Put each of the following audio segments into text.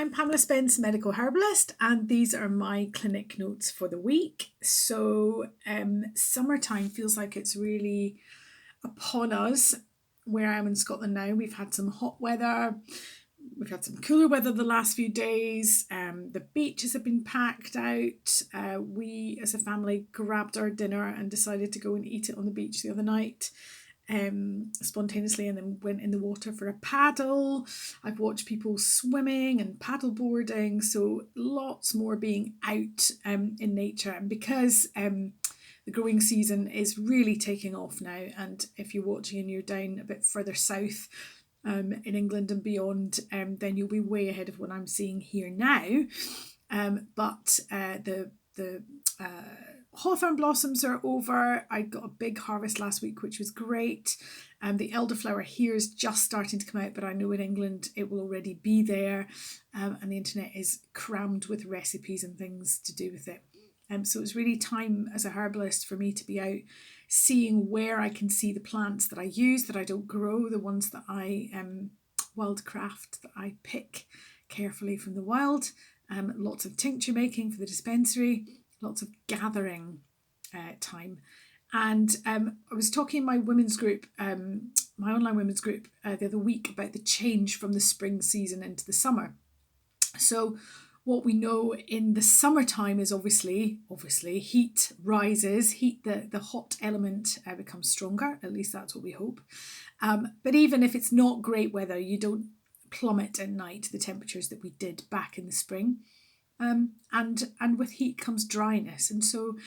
I'm Pamela Spence, medical herbalist, and these are my clinic notes for the week. So, summertime feels like it's really upon us. Where I am in Scotland now, we've had some hot weather, we've had some cooler weather the last few days. The beaches have been packed out. We, as a family, grabbed our dinner and decided to go and eat it on the beach the other night. Spontaneously, and then went in the water for a paddle. I've watched people swimming and paddle boarding, so lots more being out in nature. And because the growing season is really taking off now, and if you're watching and you're down a bit further south in England and beyond, then you'll be way ahead of what I'm seeing here now. But the hawthorn blossoms are over. I got a big harvest last week, which was great. The elderflower here is just starting to come out, but I know in England it will already be there. And the internet is crammed with recipes and things to do with it. So it's really time as a herbalist for me to be out seeing where I can see the plants that I use, that I don't grow, the ones that I wildcraft, that I pick carefully from the wild. Lots of tincture making for the dispensary, lots of gathering time. And I was talking in my women's group, my online women's group the other week about the change from the spring season into the summer. So what we know in the summertime is obviously heat rises, the hot element becomes stronger, at least that's what we hope. But even if it's not great weather, you don't plummet at night the temperatures that we did back in the spring. And with heat comes dryness. And so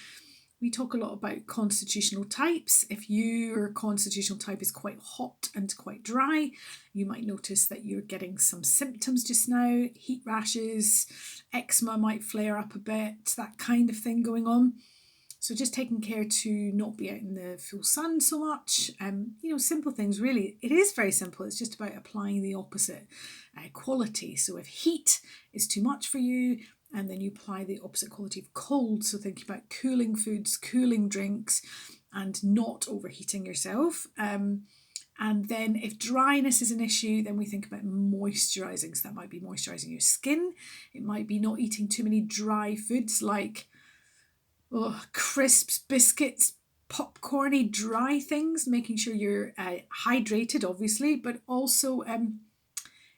we talk a lot about constitutional types. If your constitutional type is quite hot and quite dry, you might notice that you're getting some symptoms just now. Heat rashes, eczema might flare up a bit, that kind of thing going on. So just taking care to not be out in the full sun so much. Simple things really. It is very simple. It's just about applying the opposite quality. So if heat is too much for you, and then you apply the opposite quality of cold. So thinking about cooling foods, cooling drinks, and not overheating yourself. And then if dryness is an issue, then we think about moisturising. So that might be moisturising your skin. It might be not eating too many dry foods like crisps, biscuits, popcorny, dry things, making sure you're hydrated, obviously, but also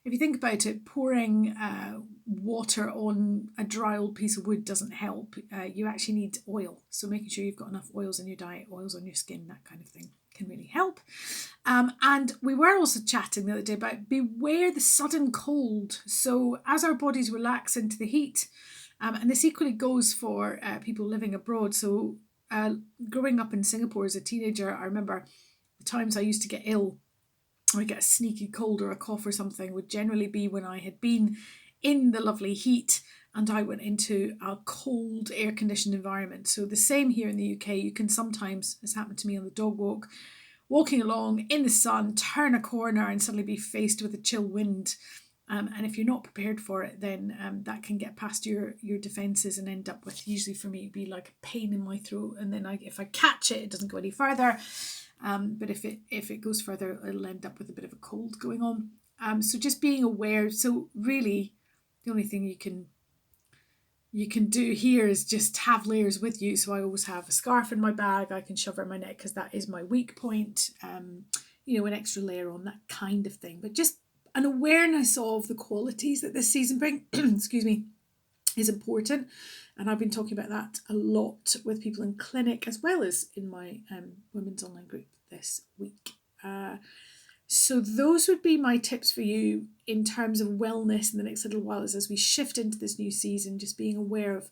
if you think about it, pouring water on a dry old piece of wood doesn't help. You actually need oil. So making sure you've got enough oils in your diet, oils on your skin, that kind of thing can really help. And we were also chatting the other day about beware the sudden cold. So as our bodies relax into the heat, and this equally goes for people living abroad. So growing up in Singapore as a teenager, I remember the times I used to get ill or get a sneaky cold or a cough or something would generally be when I had been in the lovely heat and I went into a cold air-conditioned environment. So the same here in the UK, you can sometimes, as happened to me on the dog walk, walking along in the sun, turn a corner and suddenly be faced with a chill wind. And if you're not prepared for it, then that can get past your defences and end up with, usually for me, it'd be like a pain in my throat. And then if I catch it, it doesn't go any further. But if it goes further, it'll end up with a bit of a cold going on. So just being aware. So really, the only thing you can do here is just have layers with you. So I always have a scarf in my bag. I can shove it in my neck because that is my weak point. An extra layer on, that kind of thing. But just an awareness of the qualities that this season brings, excuse me, is important. And I've been talking about that a lot with people in clinic as well as in my women's online group this week. So those would be my tips for you in terms of wellness in the next little while as we shift into this new season, just being aware of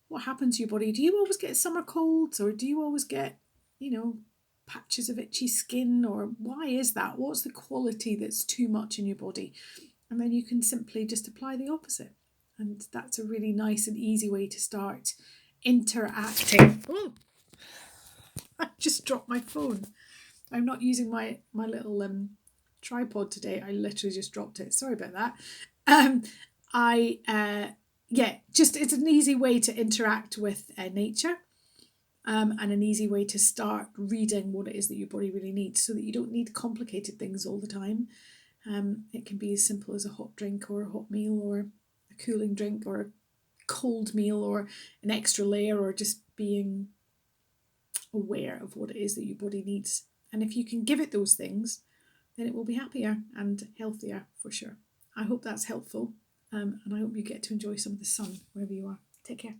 what happens to your body. Do you always get summer colds, or do you always get, patches of itchy skin, or why is that? What's the quality that's too much in your body? And then you can simply just apply the opposite. And that's a really nice and easy way to start interacting. Oh, I just dropped my phone. I'm not using my little tripod today. I literally just dropped it. Sorry about that. It's an easy way to interact with nature, and an easy way to start reading what it is that your body really needs, so that you don't need complicated things all the time. It can be as simple as a hot drink or a hot meal or a cooling drink or a cold meal or an extra layer, or just being aware of what it is that your body needs. And if you can give it those things, then it will be happier and healthier for sure. I hope that's helpful, and I hope you get to enjoy some of the sun wherever you are. Take care.